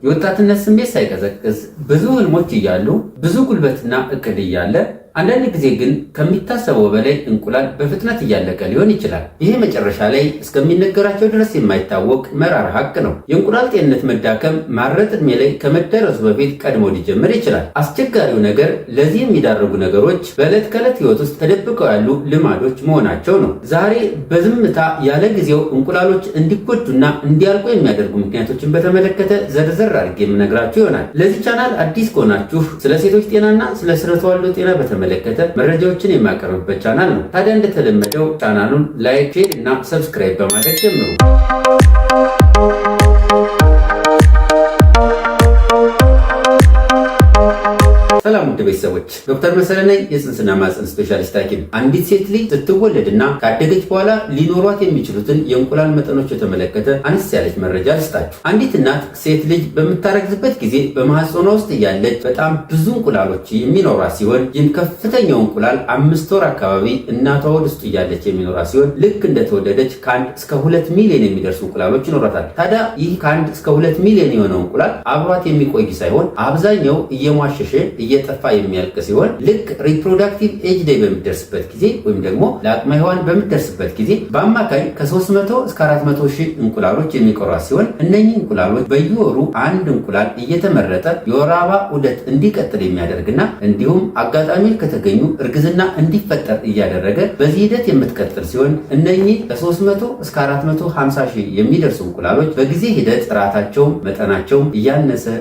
የወጣትነት ስሜት ሳይቀዘቅዝ ብዙ ህልሞች እያሉ ብዙ ጉልበትና እቅድ እያለ አንዳንድ ጊዜ ግን ከሚታሰበው በላይ እንቁላል በፍጥነት እያለቀ ሊሆን ይችላል። ይሄ መጨረሻ ላይ እስከሚነገራቸው ድረስ የማይታወቅ መራር ሀቅ ነው። የእንቁላል ጤንነት መዳከም ማረጥ ዕድሜ ላይ ከመደረሱ በፊት ቀድሞ ሊጀምር ይችላል። አስቸጋሪው ነገር ለዚህ የሚዳርጉ ነገሮች በዕለት ከዕለት ህይወት ውስጥ ተደብቀው ያሉ ልማዶች መሆናቸው ነው። ዛሬ በዝምታ ያለ ጊዜው እንቁላሎች እንዲጎዱና እንዲያልቁ የሚያደርጉ ምክንያቶችን በተመለከተ ዘርዘር አድርጌ የምነግራችሁ ይሆናል። ለዚህ ቻናል አዲስ ከሆናችሁ ስለ ሴቶች ጤናና ስለ ስነ ተዋልዶ ጤና በተመለከተ መረጃዎችን የማቀርብበት ቻናል ነው። ታዲያ እንደተለመደው ቻናሉን ላይክ፣ ሼር እና ሰብስክራይብ በማድረግ ጀምሩ። ሰላም ውድ ቤተሰቦች፣ ዶክተር መሰለ ነኝ፣ የጽንስና ማህፀን ስፔሻሊስት ሐኪም። አንዲት ሴት ልጅ ስትወለድና ካደገች በኋላ ሊኖሯት የሚችሉትን የእንቁላል መጠኖች የተመለከተ አነስ ያለች መረጃ ልስጣችሁ። አንዲት እናት ሴት ልጅ በምታረግዝበት ጊዜ በማህፀኗ ውስጥ እያለች በጣም ብዙ እንቁላሎች የሚኖሯት ሲሆን ይህም ከፍተኛው እንቁላል 5 ወር አካባቢ እናቷ ሆድ ውስጥ እያለች የሚኖራት ሲሆን ልክ እንደተወለደች ከ1 እስከ 2 ሚሊዮን የሚደርሱ እንቁላሎች ይኖራታል። ታዲያ ይህ ከ1 እስከ 2 ሚሊዮን የሆነው እንቁላል አብሯት የሚቆይ ሳይሆን አብዛኛው እየሟሸሸ እየጠፋ የሚያልቅ ሲሆን ልክ ሪፕሮዳክቲቭ ኤጅ ዴይ በሚደርስበት ጊዜ ወይም ደግሞ ለአቅመ ሔዋን በሚደርስበት ጊዜ በአማካይ ከ300 እስከ 400 ሺህ እንቁላሎች የሚቆሯት ሲሆን እነኚህ እንቁላሎች በየወሩ አንድ እንቁላል እየተመረጠ የወር አበባ ዑደት እንዲቀጥል የሚያደርግና እንዲሁም አጋጣሚ ከተገኙ እርግዝና እንዲፈጠር እያደረገ በዚህ ሂደት የምትቀጥል ሲሆን እነኚህ ከ300 እስከ 450 ሺህ የሚደርሱ እንቁላሎች በጊዜ ሂደት ጥራታቸውም መጠናቸውም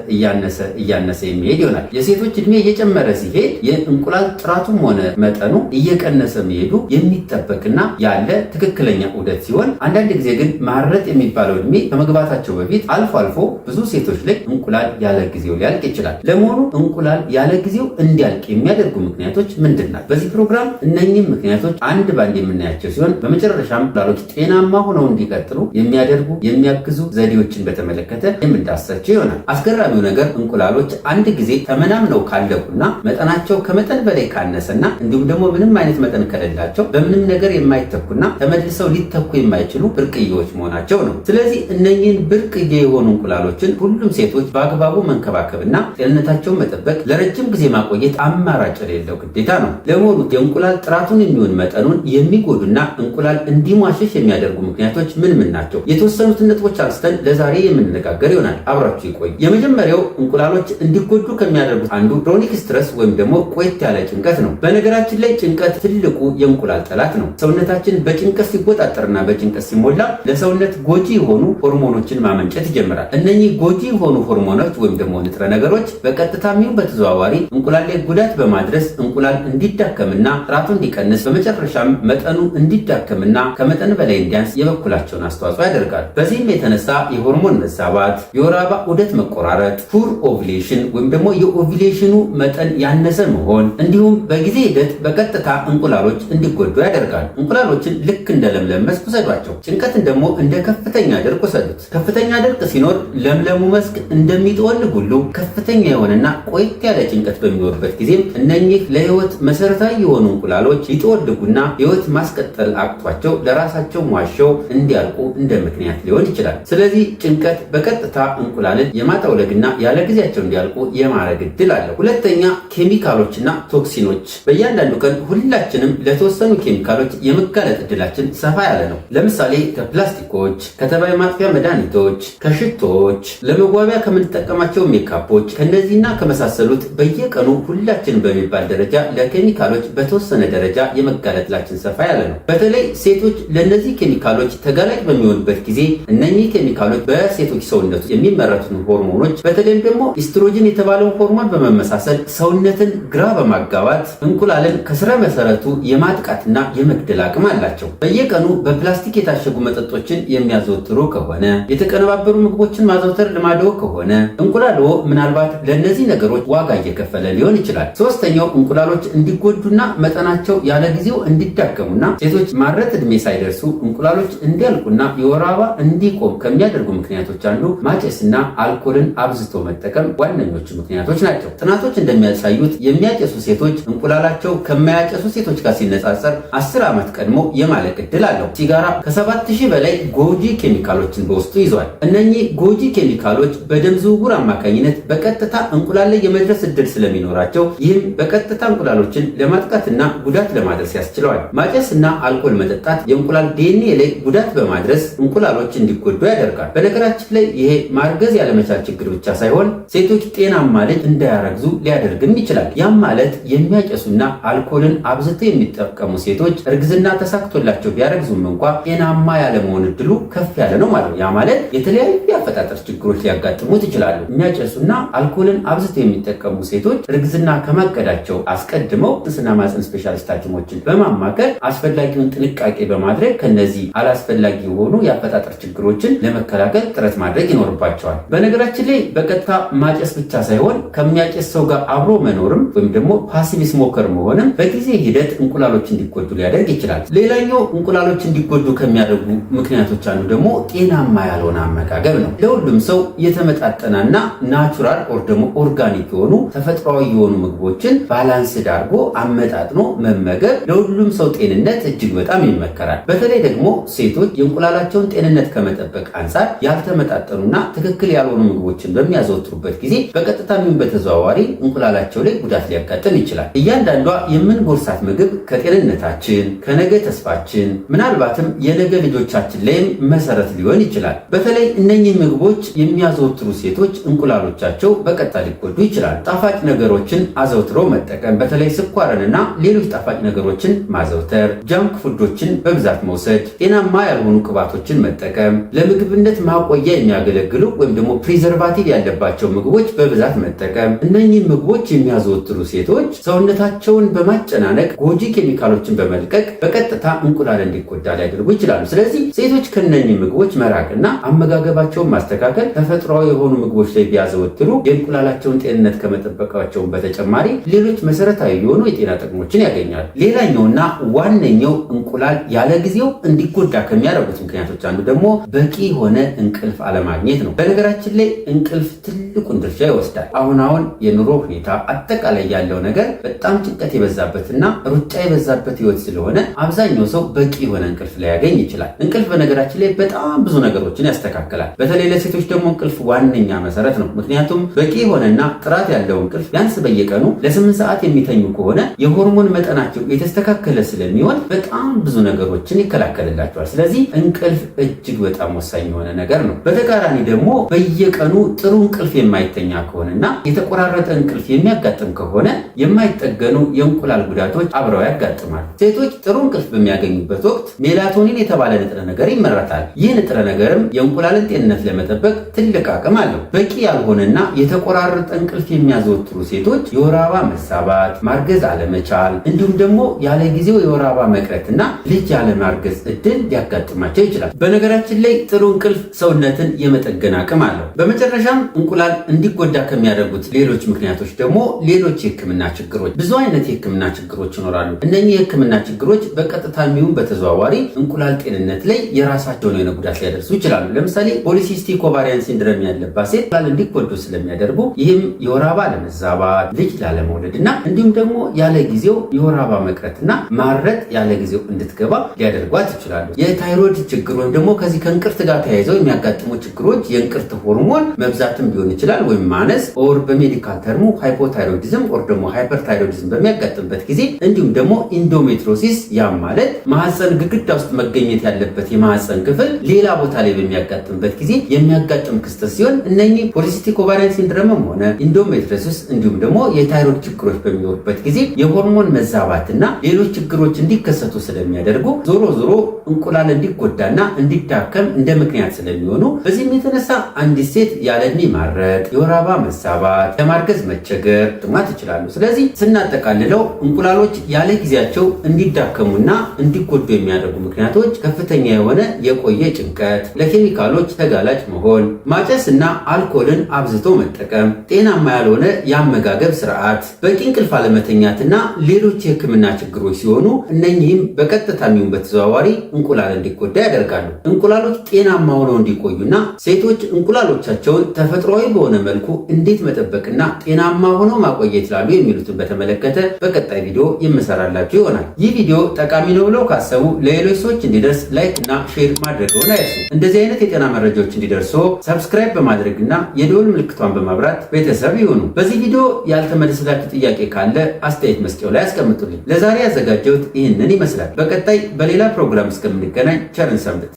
እያነሰ የሚሄድ ይሆናል። የሴቶች እድሜ እየጨመረ ሲሄድ የእንቁላል ጥራቱም ሆነ መጠኑ እየቀነሰ መሄዱ የሚጠበቅና ያለ ትክክለኛ ዑደት ሲሆን አንዳንድ ጊዜ ግን ማረጥ የሚባለው እድሜ ከመግባታቸው በፊት አልፎ አልፎ ብዙ ሴቶች ላይ እንቁላል ያለ ጊዜው ሊያልቅ ይችላል። ለመሆኑ እንቁላል ያለ ጊዜው እንዲያልቅ የሚያደርጉ ምክንያቶች ምንድን ናቸው? በዚህ ፕሮግራም እነኚህም ምክንያቶች አንድ ባንድ የምናያቸው ሲሆን በመጨረሻም እንቁላሎች ጤናማ ሆነው እንዲቀጥሉ የሚያደርጉ የሚያግዙ ዘዴዎችን በተመለከተ የምንዳስሳቸው ይሆናል። አስገራሚው ነገር እንቁላሎች አንድ ጊዜ ተመናምነው ካለቁና መጠናቸው ከመጠን በላይ ካነሰና እንዲሁም ደግሞ ምንም አይነት መጠን ከሌላቸው በምንም ነገር የማይተኩና ተመልሰው ሊተኩ የማይችሉ ብርቅዬዎች መሆናቸው ነው። ስለዚህ እነኚህን ብርቅዬ የሆኑ እንቁላሎችን ሁሉም ሴቶች በአግባቡ መንከባከብና ጤንነታቸውን መጠበቅ ለረጅም ጊዜ ማቆየት አማራጭ የሌለው ግዴታ ነው። ለመሆኑ የእንቁላል ጥራቱን የሚሆን መጠኑን የሚጎዱና እንቁላል እንዲሟሸሽ የሚያደርጉ ምክንያቶች ምን ናቸው? የተወሰኑትን ነጥቦች አንስተን ለዛሬ የምንነጋገር ይሆናል። አብራችሁ ይቆዩ። የመጀመሪያው እንቁላሎች እንዲጎዱ ከሚያደርጉት አንዱ ክሮኒክ ስትረስ ወይም ደግሞ ቆየት ያለ ጭንቀት ነው። በነገራችን ላይ ጭንቀት ትልቁ የእንቁላል ጠላት ነው። ሰውነታችን በጭንቀት ሲቆጣጠርና በጭንቀት ሲሞላ ለሰውነት ጎጂ የሆኑ ሆርሞኖችን ማመንጨት ይጀምራል። እነኚህ ጎጂ የሆኑ ሆርሞኖች ወይም ደግሞ ንጥረ ነገሮች በቀጥታም ይሁን በተዘዋዋሪ እንቁላል ላይ ጉዳት በማድረስ እንቁላል እንዲዳከምና ጥራቱ እንዲቀንስ በመጨረሻም መጠኑ እንዲዳከምና ከመጠን በላይ እንዲያንስ የበኩላቸውን አስተዋጽኦ ያደርጋል። በዚህም የተነሳ የሆርሞን መዛባት፣ የወር አበባ ዑደት መቆራረጥ፣ ፑር ኦቭሌሽን ወይም ደግሞ የኦቭሌሽኑ መጠን ያነሰ መሆን እንዲሁም በጊዜ ሂደት በቀጥታ እንቁላሎች እንዲጎዱ ያደርጋል። እንቁላሎችን ልክ እንደ ለምለም መስክ ውሰዷቸው። ጭንቀትን ደግሞ እንደ ከፍተኛ ድርቅ ውሰዱት። ከፍተኛ ድርቅ ሲኖር ለምለሙ መስክ እንደሚጠወልግ ሁሉ ከፍተኛ የሆነና ቆየት ያለ ጭንቀት በሚኖርበት ጊዜም እነኚህ ለህይወት መሰረታዊ የሆኑ እንቁላሎች ሊጠወልጉና ህይወት ማስቀጠል አቅቷቸው ለራሳቸው ሟሸው እንዲያልቁ እንደ ምክንያት ሊሆን ይችላል። ስለዚህ ጭንቀት በቀጥታ እንቁላልን የማጠውለግና ያለ ጊዜያቸው እንዲያልቁ የማረግ እድል አለው። ሁለተኛ ኬሚካሎችና ቶክሲኖች። በእያንዳንዱ ቀን ሁላችንም ለተወሰኑ ኬሚካሎች የመጋለጥ እድላችን ሰፋ ያለ ነው። ለምሳሌ ከፕላስቲኮች፣ ከተባይ ማጥፊያ መድኃኒቶች፣ ከሽቶዎች፣ ለመዋቢያ ከምንጠቀማቸው ሜካፖች ከነዚህና ከመሳሰሉት በየቀኑ ሁላችን በሚባል ደረጃ ለኬሚካሎች በተወሰነ ደረጃ የመጋለጥላችን ሰፋ ያለ ነው። በተለይ ሴቶች ለነዚህ ኬሚካሎች ተጋላጭ በሚሆኑበት ጊዜ እነኚህ ኬሚካሎች በሴቶች ሰውነት የሚመረቱን ሆርሞኖች በተለይም ደግሞ ኢስትሮጅን የተባለውን ሆርሞን በመመሳሰል ሰውነትን ግራ በማጋባት እንቁላልን ከስረ መሰረቱ የማጥቃትና የመግደል አቅም አላቸው። በየቀኑ በፕላስቲክ የታሸጉ መጠጦችን የሚያዘወትሩ ከሆነ፣ የተቀነባበሩ ምግቦችን ማዘውተር ልማድዎ ከሆነ እንቁላልዎ ምናልባት ለእነዚህ ነገሮች ዋጋ እየከፈለ ሊሆን ይችላል። ሶስተኛው እንቁላሎች እንዲጎዱና መጠናቸው ያለ ጊዜው እንዲዳከሙና ሴቶች ማረጥ ዕድሜ ሳይደርሱ እንቁላሎች እንዲያልቁና የወር አበባ እንዲቆም ከሚያደርጉ ምክንያቶች አንዱ ማጨስና አልኮልን አብዝቶ መጠቀም ዋነኞቹ ምክንያቶች ናቸው። ጥናቶች እንደሚያሳዩት የሚያጨሱ ሴቶች እንቁላላቸው ከማያጨሱ ሴቶች ጋር ሲነጻጸር 10 ዓመት ቀድሞ የማለቅ ዕድል አለው። ሲጋራ ከ7000 በላይ ጎጂ ኬሚካሎችን በውስጡ ይዟል። እነኚህ ጎጂ ኬሚካሎች በደም ዝውውር አማካኝነት በቀጥታ እንቁላል ላይ የመድረስ ዕድል ስለሚኖራቸው ይህም በቀጥታ እንቁላሎችን ለማጥቃትና ጉዳት ለማድረስ ያስችለዋል። ማጨስና አልኮል መጠጣት የእንቁላል ዲኤንኤ ላይ ጉዳት በማድረስ እንቁላሎች እንዲጎዱ ያደርጋል። በነገራችን ላይ ይሄ ማርገዝ ያለመቻል ችግር ብቻ ሳይሆን ሴቶች ጤናማ ልጅ እንዳያረግዙ ሊያደርግም ይችላል። ያም ማለት የሚያጨሱና አልኮልን አብዝተው የሚጠቀሙ ሴቶች እርግዝና ተሳክቶላቸው ቢያረግዙም እንኳ ጤናማ ያለመሆን ዕድሉ ከፍ ያለ ነው ማለት ነው። ያ ማለት የተለያዩ የአፈጣጠር ችግሮች ሊያጋጥሙት ይችላሉ። የሚያጨሱና አልኮልን አብዝተው የሚጠቀሙ ሴቶች እርግዝና ከማቀዳቸው አስቀድመው ጽንስና ማህፀን ስፔሻሊስት ሐኪሞችን በማማከር አስፈላጊውን ጥንቃቄ በማድረግ ከነዚህ አላስፈላጊ የሆኑ የአፈጣጠር ችግሮችን ለመከላከል ጥረት ማድረግ ይኖርባቸዋል። በነገራችን ላይ በቀጥታ ማጨስ ብቻ ሳይሆን ከሚያጨስ ሰው ጋር አብሮ መኖርም ወይም ደግሞ ፓሲቭ ስሞከር መሆንም በጊዜ ሂደት እንቁላሎች እንዲጎዱ ሊያደርግ ይችላል። ሌላኛው እንቁላሎች እንዲጎዱ ከሚያደርጉ ምክንያቶች አንዱ ደግሞ ጤናማ ያልሆነ አመጋገብ ነው። ለሁሉም ሰው የተመጣጠናና ናቹራል ኦር ደግሞ ኦርጋኒክ የሆኑ ተፈጥሯዊ የሆኑ ምግቦችን ባላንስድ አድርጎ አመጣጥኖ መመገብ ለሁሉም ሰው ጤንነት እጅግ በጣም ይመከራል። በተለይ ደግሞ ሴቶች የእንቁላላቸውን ጤንነት ከመጠበቅ አንጻር ያልተመጣጠኑና ትክክል ያልሆኑ ምግቦችን በሚያዘወትሩበት ጊዜ በቀጥታ ይሁን በተዘዋዋሪ እንቁላላቸው ላይ ጉዳት ሊያጋጥም ይችላል። እያንዳንዷ የምንጎርሳት ምግብ ከጤንነታችን፣ ከነገ ተስፋችን፣ ምናልባትም የነገ ልጆቻችን ላይም መሰረት ሊሆን ይችላል። በተለይ እነኚህ ምግቦች የሚያዘወትሩ ሴቶች እንቁላሎቻቸው በቀጥታ ሊጎዱ ይችላል። ጣፋጭ ነገሮችን አዘውትሮ መጠቀም፣ በተለይ ስኳርንና ሌሎች ጣፋጭ ነገሮችን ማዘውተር፣ ጃንክ ፉዶችን በብዛት መውሰድ፣ ጤናማ ያልሆኑ ቅባቶችን መጠቀም፣ ለምግብነት ማቆያ የሚያገለግሉ ወይም ደግሞ ፕሪዘርቫቲቭ ያለባቸው ምግቦች በብዛት መጠቀም፣ እነኚህ ምግቦች የሚያዘወትሩ ሴቶች ሰውነታቸውን በማጨናነቅ ጎጂ ኬሚካሎችን በመልቀቅ በቀጥታ እንቁላል እንዲጎዳ ሊያደርጉ ይችላሉ። ስለዚህ ሴቶች ከነኚህ ምግቦች መራቅና አመጋገባቸውን ማስተካከል፣ ተፈጥሯዊ የሆኑ ምግቦች ላይ ቢያዘወትሩ የእንቁላላቸውን ጤንነት ከመጠበቃቸውን በተጨማሪ ሌሎች መሰረታዊ የሆኑ የጤና ጥቅሞችን ያገኛሉ። ሌላኛውና ዋነኛው እንቁላል ያለ ጊዜው እንዲጎዳ ከሚያደርጉት ምክንያቶች አንዱ ደግሞ በቂ የሆነ እንቅልፍ አለማግኘት ነው። በነገራችን ላይ እንቅልፍ ትልቁን ድርሻ ይወስዳል። አሁን የኑሮ ሁኔታ አጠቃላይ ያለው ነገር በጣም ጭንቀት የበዛበትና ሩጫ የበዛበት ህይወት ስለሆነ አብዛኛው ሰው በቂ የሆነ እንቅልፍ ላያገኝ ይችላል። እንቅልፍ በነገራችን ላይ በጣም ብዙ ነገሮችን ያስተካክላል። በተለይ ለሴቶች ደግሞ እንቅልፍ ዋነኛ መሰረት ነው። ምክንያቱም በቂ የሆነና ጥራት ያለው እንቅልፍ ቢያንስ በየቀኑ ለ8 ሰዓት የሚተኙ ከሆነ የሆርሞን መጠናቸው የተስተካከለ ስለሚሆን በጣም ብዙ ነገሮችን ይከላከልላቸዋል። ስለዚህ እንቅልፍ እጅግ በጣም ወሳኝ የሆነ ነገር ነው። በተቃራኒ ደግሞ በየቀኑ ጥሩ እንቅልፍ የማይተኛ ከሆነና የተቆራረጠ እንቅልፍ የሚያጋጥም ከሆነ የማይጠገኑ የእንቁላል ጉዳቶች አብረው ያጋጥማል። ሴቶች ጥሩ እንቅልፍ በሚያገኙበት ወቅት ሜላቶኒን የተባለ ንጥረ ነገር ይመረታል። ይህ ንጥረ ነገርም የእንቁላልን ጤንነት ለመጠበቅ ትልቅ አቅም አለው። በቂ ያልሆነና የተቆራረጠ እንቅልፍ የሚያዘወትሩ ሴቶች የወር አበባ መሳባት፣ ማርገዝ አለመቻል እንዲሁም ደግሞ ያለ ጊዜው የወር አበባ መቅረትና ልጅ ያለማርገዝ እድል ሊያጋጥማቸው ይችላል። በነገራችን ላይ ጥሩ እንቅልፍ ሰውነትን የመጠገን አቅም አለው። በመጨረሻም እንቁላል እንዲጎዳ ከሚያደርጉት ሌሎች ምክንያቶች ደግሞ ሌሎች የህክምና ችግሮች፣ ብዙ አይነት የህክምና ችግሮች ይኖራሉ። እነኚህ የህክምና ችግሮች በቀጥታ የሚሆን በተዘዋዋሪ እንቁላል ጤንነት ላይ የራሳቸውን የሆነ ጉዳት ሊያደርሱ ይችላሉ። ለምሳሌ ፖሊሲስቲክ ኦቫሪያን ሲንድረም ያለባት ሴት እንቁላል እንዲጎዱ ስለሚያደርጉ ይህም የወር አበባ ለመዛባት፣ ልጅ ላለመውለድና እንዲሁም ደግሞ ያለ ጊዜው የወር አበባ መቅረትና ማረጥ ያለ ጊዜው እንድትገባ ሊያደርጓት ይችላሉ። የታይሮይድ ችግር ወይም ደግሞ ከዚህ ከእንቅርት ጋር ተያይዘው የሚያጋጥሙ ችግሮች የእንቅርት ሆርሞን መብዛትም ሊሆን ይችላል ወይም ማነስ ኦር በሜዲካል ተርሙ ሃይፖታይሮይዲዝም ኦር ደግሞ ሃይፐርታይሮይዲዝም በሚያጋጥምበት ጊዜ እንዲሁም ደግሞ ኢንዶሜትሮሲስ ያም ማለት ማህፀን ግድግዳ ውስጥ መገኘት ያለበት የማህፀን ክፍል ሌላ ቦታ ላይ በሚያጋጥምበት ጊዜ የሚያጋጥም ክስተት ሲሆን እነኚህ ፖሊሲስቲክ ኦቫሪያን ሲንድረምም ሆነ ኢንዶሜትሮሲስ እንዲሁም ደግሞ የታይሮይድ ችግሮች በሚኖሩበት ጊዜ የሆርሞን መዛባትና ሌሎች ችግሮች እንዲከሰቱ ስለሚያደርጉ ዞሮ እንቁላል እንዲጎዳና እንዲዳከም እንደ ምክንያት ስለሚሆኑ በዚህም የተነሳ አንዲት ሴት ያለ ዕድሜ ማረጥ፣ የወር አበባ መሳባት፣ ለማርገዝ መቸገር ጥማት ይችላሉ። ስለዚህ ስናጠቃልለው እንቁላሎች ያለ ጊዜያቸው እንዲዳከሙና እንዲጎዱ የሚያደርጉ ምክንያቶች ከፍተኛ የሆነ የቆየ ጭንቀት፣ ለኬሚካሎች ተጋላጭ መሆን፣ ማጨስና አልኮልን አብዝቶ መጠቀም፣ ጤናማ ያልሆነ የአመጋገብ ስርዓት፣ በቂ እንቅልፍ አለመተኛትና ሌሎች የህክምና ችግሮች ሲሆኑ እነኚህም በቀጥታ የሚሆን በተዘዋዋሪ እንቁላል እንዲጎዳ ያደርጋሉ። እንቁላሎች ጤናማ ሆነው እንዲቆዩና ሴቶች እንቁላሎቻቸውን ተፈጥሯዊ በሆነ መልኩ እንዴት መጠበቅና ጤናማ ጤናማ ሆነው ማቆየት ይችላሉ የሚሉትን በተመለከተ በቀጣይ ቪዲዮ የምሰራላችሁ ይሆናል። ይህ ቪዲዮ ጠቃሚ ነው ብለው ካሰቡ ለሌሎች ሰዎች እንዲደርስ ላይክ እና ሼር ማድረግዎን አይርሱ። እንደዚህ አይነት የጤና መረጃዎች እንዲደርሱ ሰብስክራይብ በማድረግና የደወል ምልክቷን በማብራት ቤተሰብ ይሁኑ። በዚህ ቪዲዮ ያልተመለሰላችሁ ጥያቄ ካለ አስተያየት መስጫው ላይ አስቀምጡልኝ። ለዛሬ ያዘጋጀሁት ይህንን ይመስላል። በቀጣይ በሌላ ፕሮግራም እስከምንገናኝ ቸርን ሰንብት።